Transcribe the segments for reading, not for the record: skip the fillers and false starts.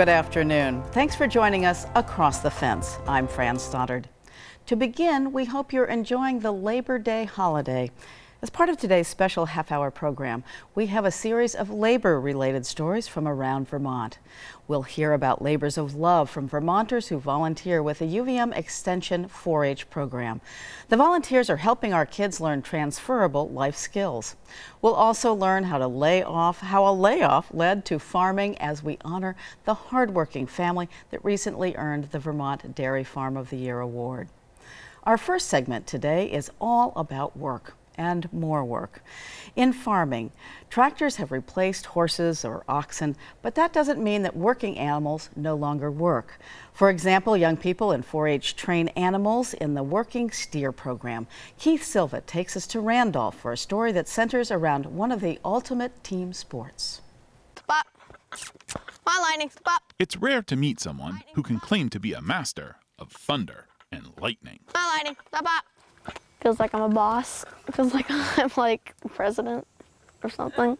Good afternoon. Thanks for joining us across the fence. I'm Fran Stoddard. To begin, we hope you're enjoying the Labor Day holiday. As part of today's special half-hour program, we have a series of labor-related stories from around Vermont. We'll hear about labors of love from Vermonters who volunteer with the UVM Extension 4-H program. The volunteers are helping our kids learn transferable life skills. We'll also learn how a layoff led to farming as we honor the hardworking family that recently earned the Vermont Dairy Farm of the Year award. Our first segment today is all about work and more work. In farming, tractors have replaced horses or oxen, but that doesn't mean that working animals no longer work. For example, young people in 4-H train animals in the Working Steer program. Keith Silva takes us to Randolph for a story that centers around one of the ultimate team sports. Stop. My lightning, stop. It's rare to meet someone who can claim to be a master of thunder and lightning. My lightning, stop. Feels like I'm a boss. It feels like I'm like president or something.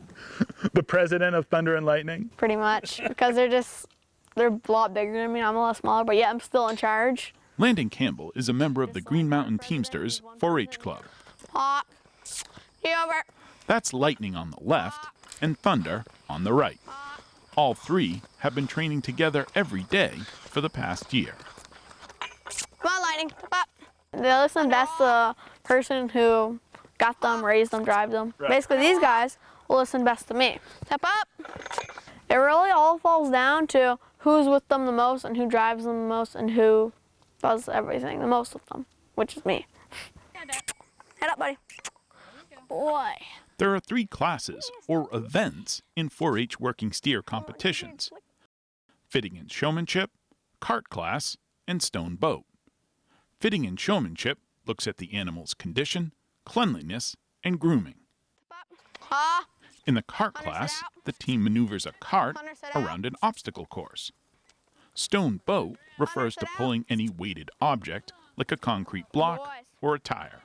The president of thunder and lightning? Pretty much, because they're a lot bigger than me. I'm a lot smaller, but yeah, I'm still in charge. Landon Campbell is a member of the Green Mountain Teamsters 4-H Club. Hawk, get over. That's lightning on the left and thunder on the right. All three have been training together every day for the past year. Come on, lightning, stop. They listen best to the person who got them, raised them, drive them. Right. Basically, these guys will listen best to me. Step up. It really all falls down to who's with them the most and who drives them the most and who does everything the most with them, which is me. Head up, buddy. Boy. There are 3 classes or events in 4-H working steer competitions: fitting and showmanship, cart class, and stone boat. Fitting and showmanship looks at the animal's condition, cleanliness, and grooming. In the cart class, the team maneuvers a cart around an obstacle course. Stone boat refers to pulling any weighted object like a concrete block or a tire.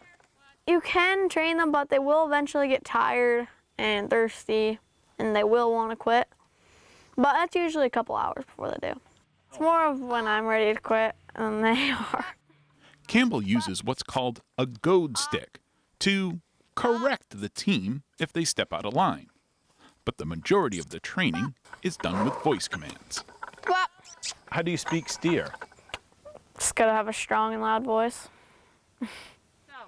You can train them, but they will eventually get tired and thirsty, and they will want to quit. But that's usually a couple hours before they do. It's more of when I'm ready to quit than they are. Campbell uses what's called a goad stick to correct the team if they step out of line. But the majority of the training is done with voice commands. How do you speak steer? Just gotta have a strong and loud voice.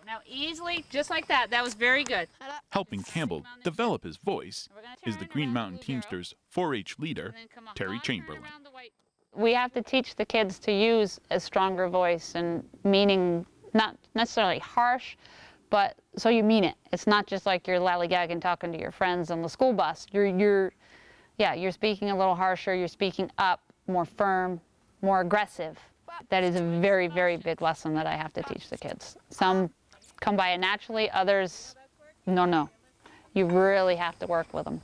Now easily, just like that. That was very good. Helping Campbell develop his voice is the Green Mountain Teamsters 4-H leader, Terry Chamberlain. We have to teach the kids to use a stronger voice, and meaning not necessarily harsh, but so you mean it. It's not just like you're lollygagging talking to your friends on the school bus. You're speaking a little harsher. You're speaking up, more firm, more aggressive. That is a very, very big lesson that I have to teach the kids. Some come by it naturally. Others, no. You really have to work with them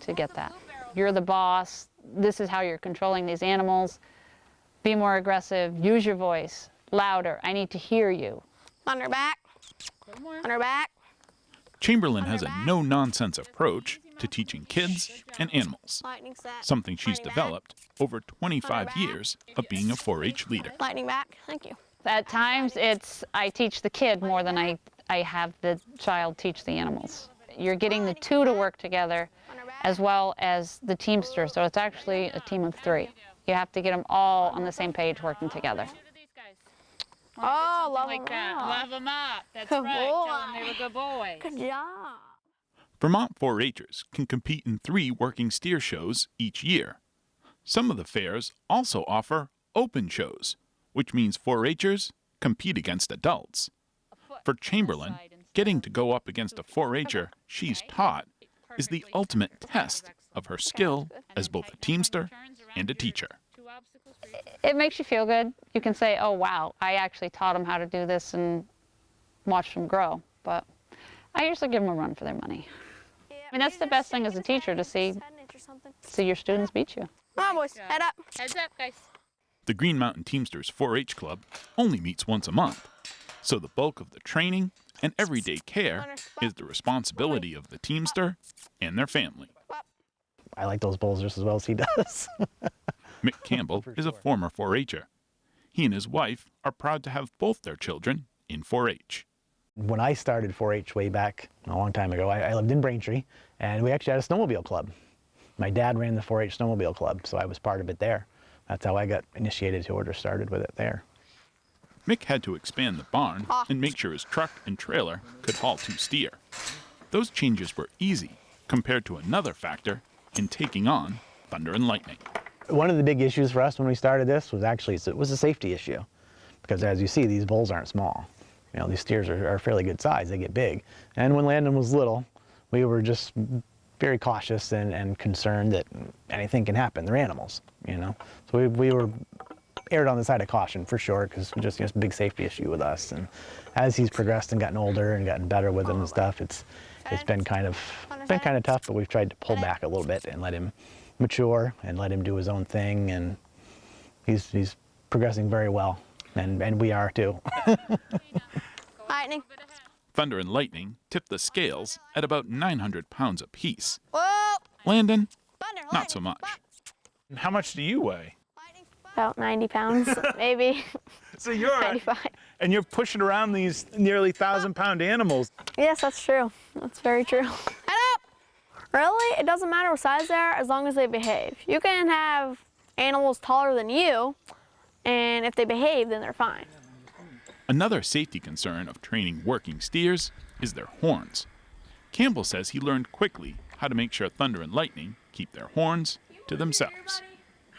to get that. You're the boss. This is how you're controlling these animals. Be more aggressive. Use your voice. Louder. I need to hear you. On her back. On her back. Chamberlain has a no-nonsense approach to teaching kids and animals, something she's developed over 25 years of being a 4-H leader. Lightning back. Thank you. At times, I teach the kid more than I have the child teach the animals. You're getting the two to work together as well as the teamster, so it's actually a team of 3. You have to get them all on the same page working together. Oh, love like them that. up. Love them up. That's Good right. boy. Tell them they were good boys. Good job. Vermont 4-Hers can compete in 3 working steer shows each year. Some of the fairs also offer open shows, which means 4-Hers compete against adults. For Chamberlain, getting to go up against a 4-Her she's taught is the ultimate test of her skill as both a teamster and a teacher. It makes you feel good. You can say, oh, wow, I actually taught them how to do this and watched them grow. But I usually give them a run for their money. I mean, that's the best thing as a teacher, to see your students beat you. Come on, boys. Head up. Heads up, guys. The Green Mountain Teamsters 4-H Club only meets once a month, so the bulk of the training and everyday care is the responsibility of the teamster and their family. I like those bowls just as well as he does. Mick Campbell is a former 4-H'er. He and his wife are proud to have both their children in 4-H. When I started 4-H way back a long time ago, I lived in Braintree, and we actually had a snowmobile club. My dad ran the 4-H snowmobile club, so I was part of it there. That's how I got initiated to it or started with it there. Mick had to expand the barn and make sure his truck and trailer could haul 2 steer. Those changes were easy compared to another factor in taking on thunder and lightning. One of the big issues for us when we started this was actually it was a safety issue, because as you see, these bulls aren't small. You know, these steers are fairly good size, they get big. And when Landon was little, we were just very cautious and concerned that anything can happen. They're animals, you know. So we were erred on the side of caution for sure, because just a big safety issue with us. And as he's progressed and gotten older and gotten better with them and stuff, it's been kind of tough, but we've tried to pull back a little bit and let him mature and let him do his own thing, and he's progressing very well, and we are too. Lightning. Thunder and lightning tipped the scales at about 900 pounds apiece. Whoa! Landon, Thunder, not so much. And how much do you weigh? About 90 pounds, maybe. So you're 95. and you're pushing around these nearly 1,000-pound animals. Yes, that's true. That's very true. Head up! Really, it doesn't matter what size they are as long as they behave. You can have animals taller than you, and if they behave, then they're fine. Another safety concern of training working steers is their horns. Campbell says he learned quickly how to make sure thunder and lightning keep their horns to themselves.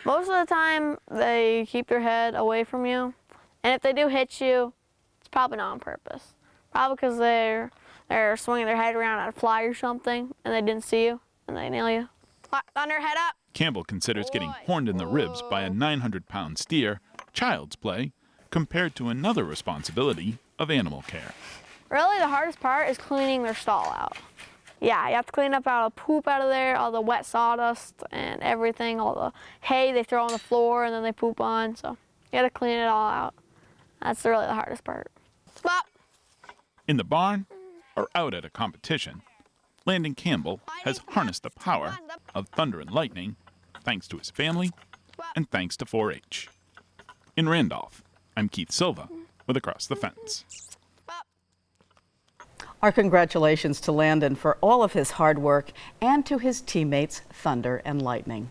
Most of the time, they keep their head away from you, and if they do hit you, it's probably not on purpose. Probably because they're swinging their head around at a fly or something, and they didn't see you, and they nail you. Thunder, head up! Campbell considers getting horned in the ribs by a 900-pound steer child's play compared to another responsibility of animal care. Really, the hardest part is cleaning their stall out. Yeah, you have to clean up all the poop out of there, all the wet sawdust and everything, all the hay they throw on the floor and then they poop on. So you gotta clean it all out. That's really the hardest part. Stop! In the barn or out at a competition, Landon Campbell has harnessed the power of thunder and lightning thanks to his family and thanks to 4-H. In Randolph, I'm Keith Silva with Across the Fence. Our congratulations to Landon for all of his hard work and to his teammates, Thunder and Lightning.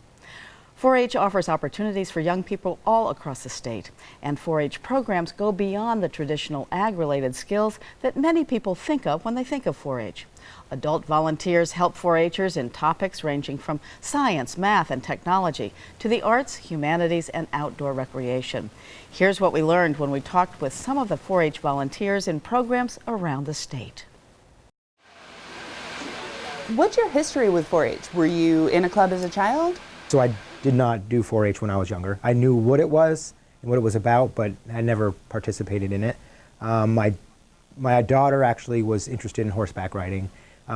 4-H offers opportunities for young people all across the state, and 4-H programs go beyond the traditional ag-related skills that many people think of when they think of 4-H. Adult volunteers help 4-Hers in topics ranging from science, math, and technology to the arts, humanities, and outdoor recreation. Here's what we learned when we talked with some of the 4-H volunteers in programs around the state. What's your history with 4-H? Were you in a club as a child? So I did not do 4-H when I was younger. I knew what it was and what it was about, but I never participated in it. My daughter actually was interested in horseback riding,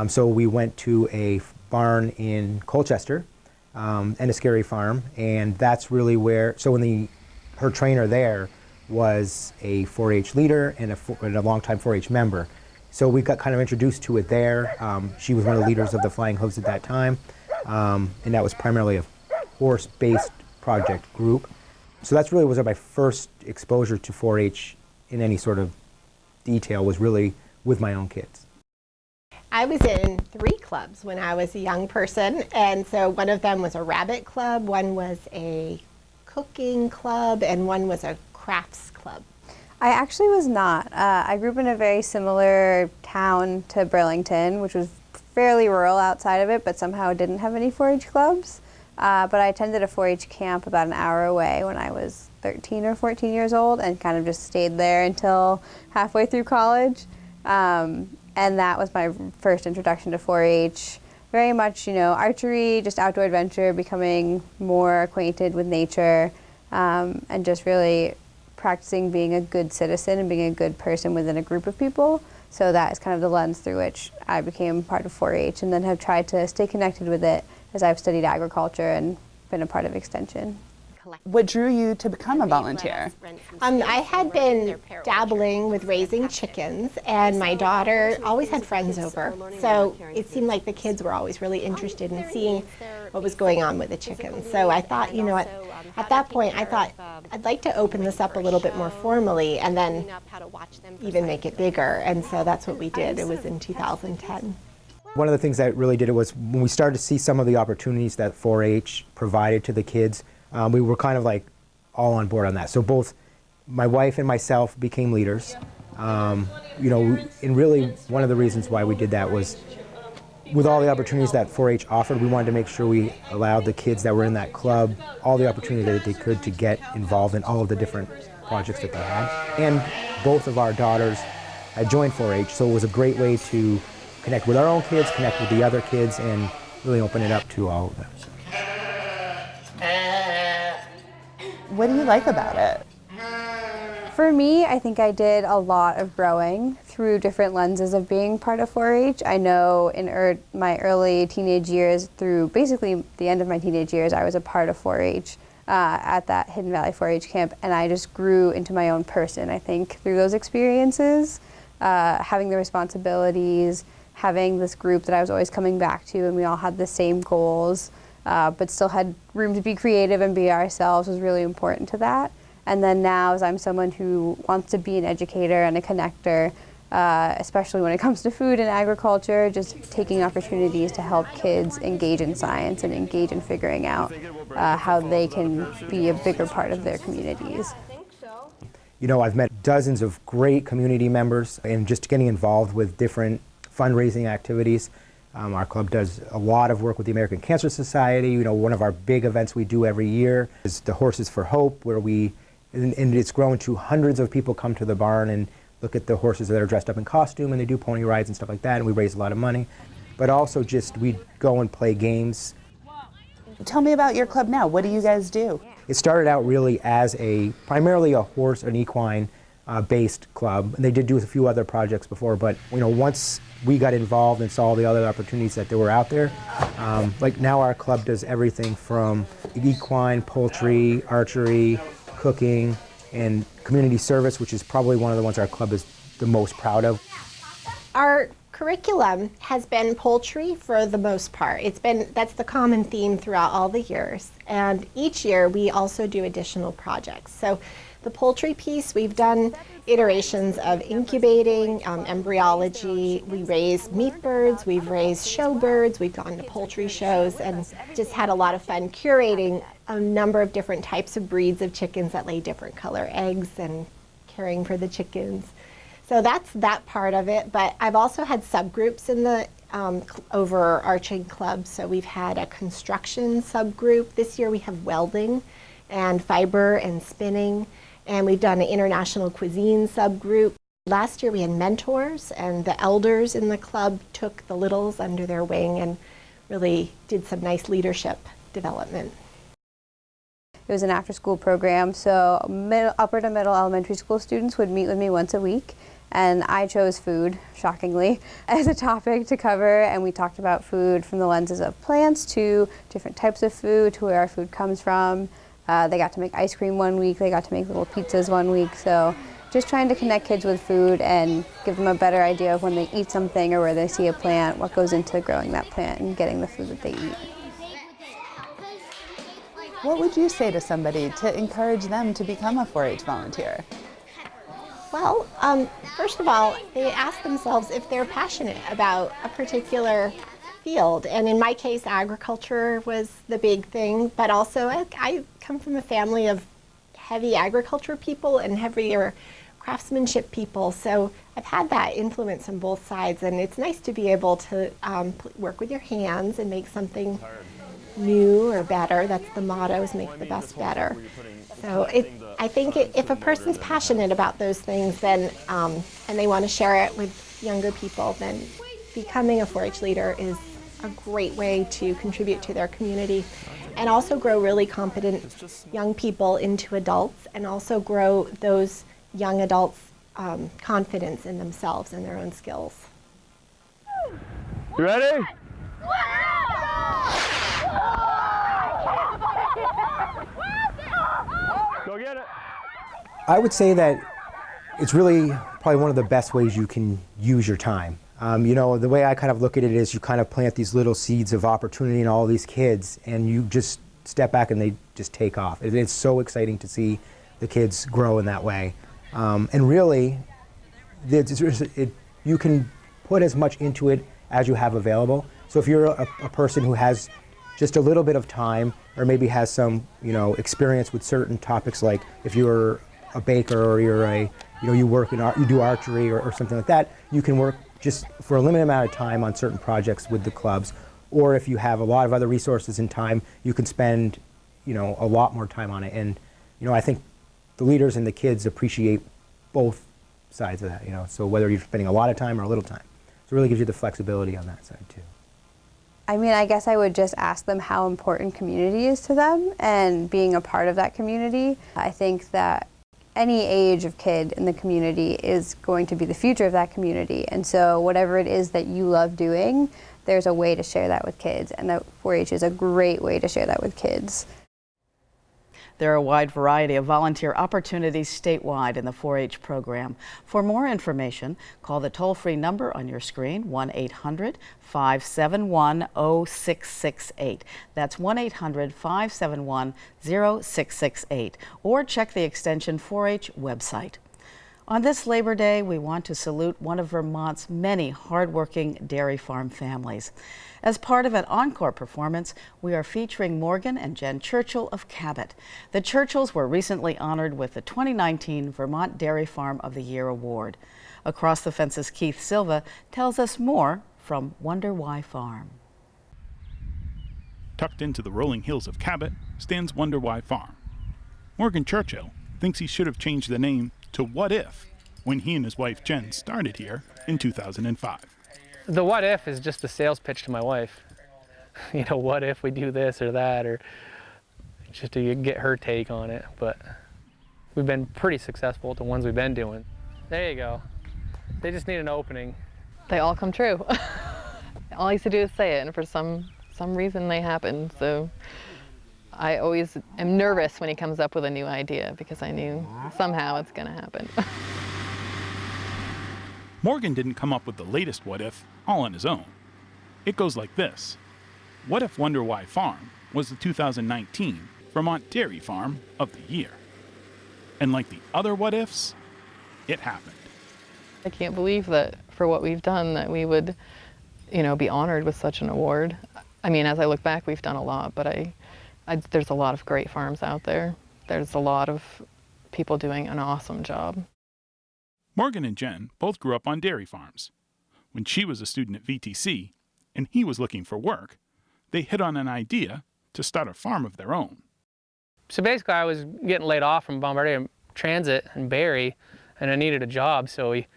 so we went to a barn in Colchester and a scary farm, and that's really where, so when her trainer there was a 4-H leader and a longtime 4-H member. So we got kind of introduced to it there. She was one of the leaders of the Flying Hooves at that time, and that was primarily a horse-based project group. So that's really was my first exposure to 4-H in any sort of detail, was really with my own kids. I was in 3 clubs when I was a young person, and so one of them was a rabbit club, one was a cooking club, and one was a crafts club. I actually was not. I grew up in a very similar town to Burlington, which was fairly rural outside of it, but somehow didn't have any 4-H clubs. But I attended a 4-H camp about an hour away when I was 13 or 14 years old and kind of just stayed there until halfway through college. And that was my first introduction to 4-H. Very much, archery, just outdoor adventure, becoming more acquainted with nature, and just really practicing being a good citizen and being a good person within a group of people. So that is kind of the lens through which I became part of 4-H, and then have tried to stay connected with it as I've studied agriculture and been a part of Extension. What drew you to become a volunteer? I had been dabbling with raising chickens, and my daughter always had friends over. So it seemed like the kids were always really interested in seeing what was going on with the chickens. So I thought, you know what, at that point I thought I'd like to open this up a little bit more formally and then even make it bigger. And so that's what we did. It was in 2010. One of the things that really did it was when we started to see some of the opportunities that 4-H provided to the kids, we were kind of like all on board on that. So both my wife and myself became leaders. And really one of the reasons why we did that was with all the opportunities that 4-H offered, we wanted to make sure we allowed the kids that were in that club all the opportunity that they could to get involved in all of the different projects that they had. And both of our daughters had joined 4-H, so it was a great way to connect with our own kids, connect with the other kids, and really open it up to all of them. What do you like about it? For me, I think I did a lot of growing through different lenses of being part of 4-H. I know in my early teenage years, through basically the end of my teenage years, I was a part of 4-H at that Hidden Valley 4-H camp, and I just grew into my own person, I think, through those experiences, having the responsibilities, having this group that I was always coming back to, and we all had the same goals, but still had room to be creative and be ourselves was really important to that. And then now, as I'm someone who wants to be an educator and a connector, especially when it comes to food and agriculture, just taking opportunities to help kids engage in science and engage in figuring out how they can be a bigger part of their communities. I've met dozens of great community members, and just getting involved with different fundraising activities. Our club does a lot of work with the American Cancer Society. One of our big events we do every year is the Horses for Hope, where and it's grown to hundreds of people come to the barn and look at the horses that are dressed up in costume, and they do pony rides and stuff like that, and we raise a lot of money. But also we go and play games. Tell me about your club now. What do you guys do? It started out really as primarily a horse and equine based club. And they did do a few other projects before, but once we got involved and saw all the other opportunities that there were out there, like now our club does everything from equine, poultry, archery, cooking, and community service, which is probably one of the ones our club is the most proud of. Our curriculum has been poultry for the most part. That's the common theme throughout all the years. And each year we also do additional projects. So the poultry piece, we've done iterations of incubating, embryology. We raise meat birds, we've raised show birds, we've gone to poultry shows, and just had a lot of fun curating a number of different types of breeds of chickens that lay different color eggs and caring for the chickens. So that's that part of it, but I've also had subgroups in the overarching club. So we've had a construction subgroup. This year we have welding and fiber and spinning, and we've done an international cuisine subgroup. Last year we had mentors, and the elders in the club took the littles under their wing and really did some nice leadership development. It was an after-school program, so upper to middle elementary school students would meet with me once a week, and I chose food, shockingly, as a topic to cover, and we talked about food from the lenses of plants to different types of food, to where our food comes from. They got to make ice cream one week, they got to make little pizzas one week, so just trying to connect kids with food and give them a better idea of when they eat something or where they see a plant, what goes into growing that plant and getting the food that they eat. What would you say to somebody to encourage them to become a 4-H volunteer? Well, first of all, they ask themselves if they're passionate about a particular field. And in my case, agriculture was the big thing, but also I come from a family of heavy agriculture people and heavier craftsmanship people. So I've had that influence on both sides, and it's nice to be able to work with your hands and make something new or better. That's the motto, is make the best better. So I think if a person's passionate about those things, then and they want to share it with younger people, then becoming a 4-H leader is a great way to contribute to their community and also grow really competent young people into adults, and also grow those young adults' confidence in themselves and their own skills. You ready? Go get it. I would say that it's really probably one of the best ways you can use your time. The way I kind of look at it is you kind of plant these little seeds of opportunity in all these kids, and you just step back and they just take off. It's so exciting to see the kids grow in that way. And really, you can put as much into it as you have available. So if you're a person who has just a little bit of time, or maybe has some, experience with certain topics, like if you're a baker or you work in you do archery or something like that, you can work just for a limited amount of time on certain projects with the clubs. Or if you have a lot of other resources and time, you can spend, a lot more time on it. And, I think the leaders and the kids appreciate both sides of that, So whether you're spending a lot of time or a little time, so it really gives you the flexibility on that side too. I mean, I guess I would just ask them how important community is to them and being a part of that community. I think that any age of kid in the community is going to be the future of that community. And so whatever it is that you love doing, there's a way to share that with kids. And that 4-H is a great way to share that with kids. There are a wide variety of volunteer opportunities statewide in the 4-H program. For more information, call the toll-free number on your screen, 1-800-571-0668. That's 1-800-571-0668. Or check the Extension 4-H website. On this Labor Day, we want to salute one of Vermont's many hardworking dairy farm families. As part of an encore performance, we are featuring Morgan and Jen Churchill of Cabot. The Churchills were recently honored with the 2019 Vermont Dairy Farm of the Year Award. Across the Fence's Keith Silva tells us more from Wonder Why Farm. Tucked into the rolling hills of Cabot stands Wonder Why Farm. Morgan Churchill thinks he should have changed the name to What If when he and his wife Jen started here in 2005. The what if is just a sales pitch to my wife. What if we do this or that, or just to get her take on it. But we've been pretty successful at the ones we've been doing. There you go. They just need an opening. They all come true. All I used to do is say it, and for some reason they happen. So I always am nervous when he comes up with a new idea because I knew somehow it's going to happen. Morgan didn't come up with the latest what if all on his own. It goes like this. What if Wonder Why Farm was the 2019 Vermont Dairy Farm of the Year? And like the other what ifs, it happened. I can't believe that for what we've done that we would, be honored with such an award. I mean, as I look back, we've done a lot, but there's a lot of great farms out there. There's a lot of people doing an awesome job. Morgan and Jen both grew up on dairy farms. When she was a student at VTC and he was looking for work, they hit on an idea to start a farm of their own. So basically I was getting laid off from Bombardier Transit in Barrie, and I needed a job, so we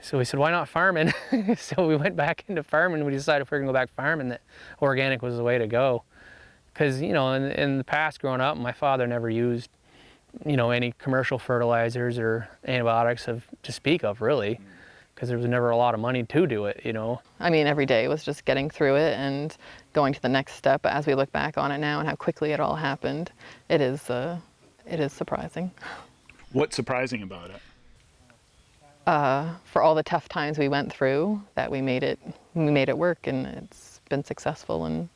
said, why not farming? So we went back into farming. We decided if we were going to go back farming that organic was the way to go. Because, in the past growing up, my father never used any commercial fertilizers or antibiotics to speak of, really, because there was never a lot of money to do it, I mean, every day was just getting through it and going to the next step. As we look back on it now and how quickly it all happened, it is surprising. What's surprising about it? For all the tough times we went through, that we made it work, and it's been successful, and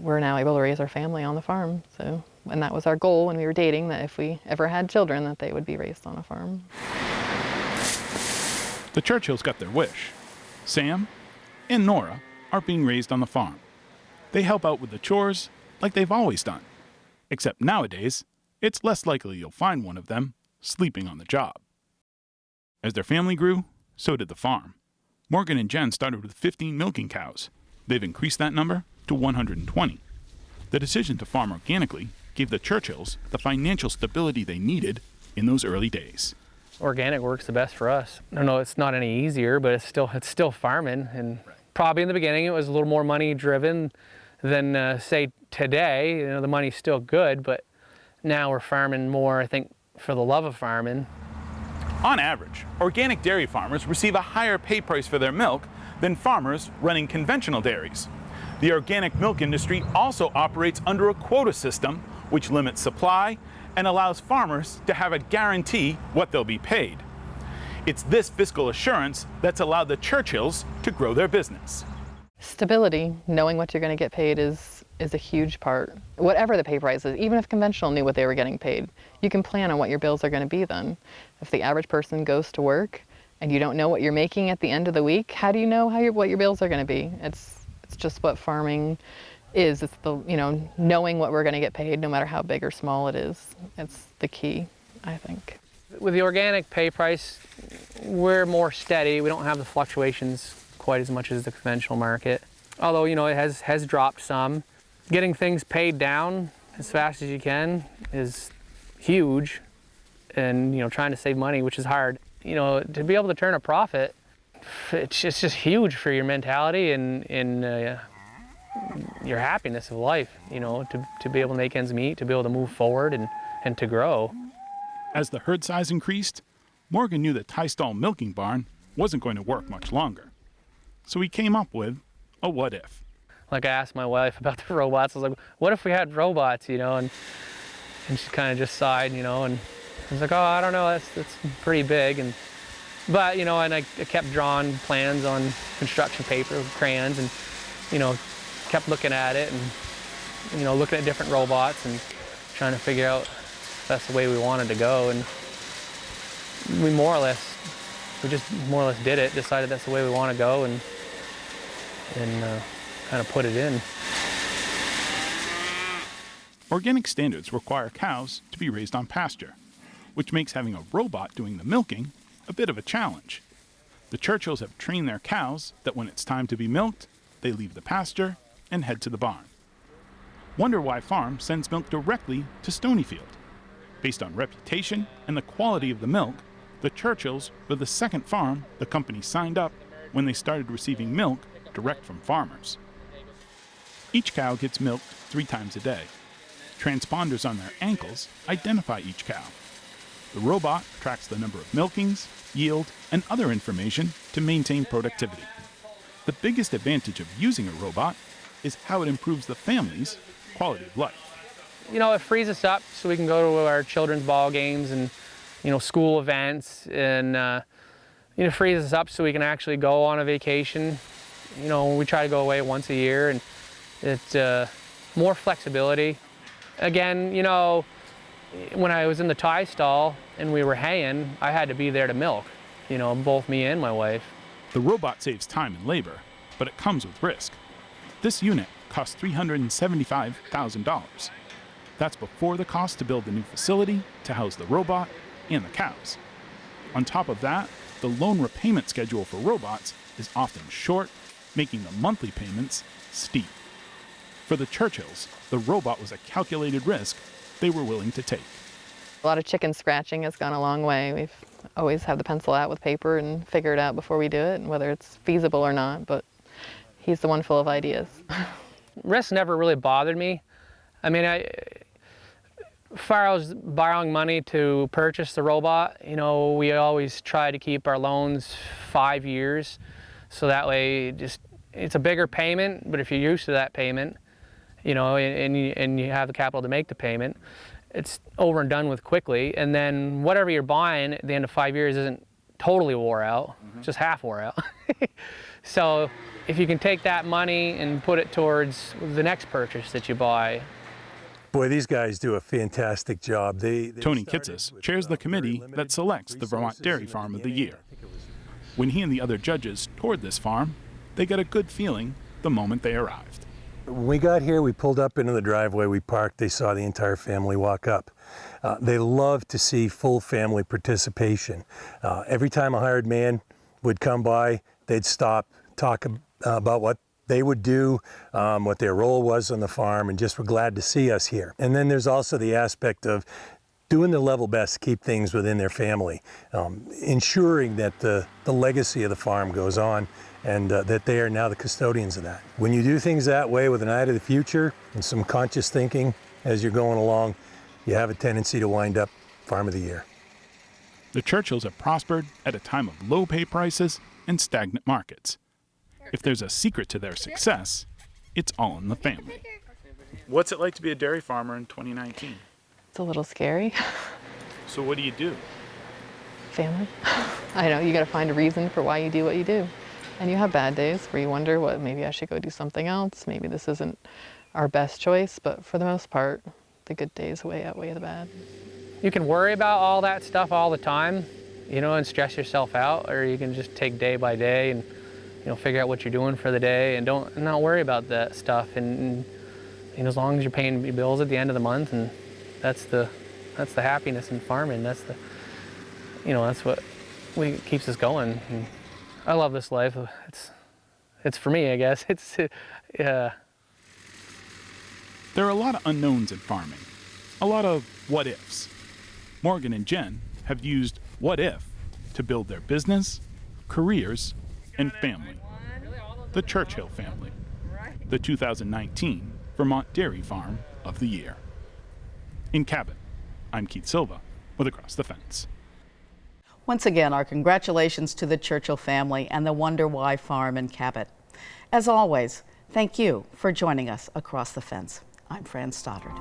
we're now able to raise our family on the farm. So, and that was our goal when we were dating, that if we ever had children, that they would be raised on a farm. The Churchills got their wish. Sam and Nora are being raised on the farm. They help out with the chores like they've always done. Except nowadays, it's less likely you'll find one of them sleeping on the job. As their family grew, so did the farm. Morgan and Jen started with 15 milking cows. They've increased that number to 120. The decision to farm organically gave the Churchills the financial stability they needed in those early days. Organic works the best for us. I know it's not any easier, but it's still farming, and probably in the beginning it was a little more money driven than say today. The money's still good, but now we're farming more, I think, for the love of farming. On average, organic dairy farmers receive a higher pay price for their milk than farmers running conventional dairies. The organic milk industry also operates under a quota system, which limits supply and allows farmers to have a guarantee what they'll be paid. It's this fiscal assurance that's allowed the Churchills to grow their business. Stability, knowing what you're going to get paid, is is a huge part. Whatever the pay price is, even if conventional knew what they were getting paid, you can plan on what your bills are going to be then. If the average person goes to work and you don't know what you're making at the end of the week, how do you know what your bills are going to be? It's just what farming is. It's the, knowing what we're going to get paid no matter how big or small it is. It's the key, I think. With the organic pay price, we're more steady. We don't have the fluctuations quite as much as the conventional market. Although, it has dropped some. Getting things paid down as fast as you can is huge, and trying to save money, which is hard. To be able to turn a profit, it's just huge for your mentality and your happiness of life. To be able to make ends meet, to be able to move forward and to grow. As the herd size increased, Morgan knew the tie stall milking barn wasn't going to work much longer. So he came up with a what if. Like I asked my wife about the robots. I was like, what if we had robots, and she kind of just sighed, and I was like, oh, I don't know, that's pretty big. But and I kept drawing plans on construction paper with crayons and, kept looking at it and, looking at different robots and trying to figure out if that's the way we wanted to go. And we just more or less did it, decided that's the way we want to go and kind of put it in. Organic standards require cows to be raised on pasture, which makes having a robot doing the milking a bit of a challenge. The Churchills have trained their cows that when it's time to be milked, they leave the pasture and head to the barn. Wonder Why Farm sends milk directly to Stonyfield. Based on reputation and the quality of the milk, the Churchills were the second farm the company signed up when they started receiving milk direct from farmers. Each cow gets milked 3 times a day. Transponders on their ankles identify each cow. The robot tracks the number of milkings, yield, and other information to maintain productivity. The biggest advantage of using a robot is how it improves the family's quality of life. It frees us up so we can go to our children's ball games and, school events, and it frees us up so we can actually go on a vacation. We try to go away once a year, and it's more flexibility. Again, when I was in the tie stall and we were haying, I had to be there to milk, both me and my wife. The robot saves time and labor, but it comes with risk. This unit costs $375,000. That's before the cost to build the new facility to house the robot and the cows. On top of that, the loan repayment schedule for robots is often short, making the monthly payments steep. For the Churchills, the robot was a calculated risk they were willing to take. A lot of chicken scratching has gone a long way. We've always had the pencil out with paper and figure it out before we do it, and whether it's feasible or not, but he's the one full of ideas. Risk never really bothered me. I mean, as far as borrowing money to purchase the robot, we always try to keep our loans 5 years, so that way it's a bigger payment, but if you're used to that payment, and you have the capital to make the payment, it's over and done with quickly. And then whatever you're buying at the end of 5 years isn't totally wore out, just half wore out. So if you can take that money and put it towards the next purchase that you buy. Boy, these guys do a fantastic job. Tony Kitsis chairs the committee that selects the Vermont Dairy Farm of the Year. When he and the other judges toured this farm, they got a good feeling the moment they arrived. When we got here, we pulled up into the driveway, we parked, they saw the entire family walk up. They love to see full family participation. Every time a hired man would come by, they'd stop, talk about what they would do, what their role was on the farm, and just were glad to see us here. And then there's also the aspect of doing their level best to keep things within their family, ensuring that the legacy of the farm goes on, and that they are now the custodians of that. When you do things that way with an eye to the future and some conscious thinking as you're going along, you have a tendency to wind up Farm of the Year. The Churchills have prospered at a time of low pay prices and stagnant markets. If there's a secret to their success, it's all in the family. What's it like to be a dairy farmer in 2019? It's a little scary. So what do you do? Family. I know, you got to find a reason for why you do what you do. And you have bad days where you wonder, maybe I should go do something else. Maybe this isn't our best choice, but for the most part, the good days outweigh the bad. You can worry about all that stuff all the time, you know, and stress yourself out, or you can just take day by day and, you know, figure out what you're doing for the day and not worry about that stuff. And you know, as long as you're paying your bills at the end of the month, and that's the happiness in farming. That's the, you know, that's what keeps us going. And I love this life. It's for me, I guess. Yeah. There are a lot of unknowns in farming, a lot of what ifs. Morgan and Jen have used what if to build their business, careers, and family. The Churchill family, the 2019 Vermont Dairy Farm of the Year. In Cabot, I'm Keith Silva with Across the Fence. Once again, our congratulations to the Churchill family and the Wonder Why Farm in Cabot. As always, thank you for joining us across the fence. I'm Fran Stoddard.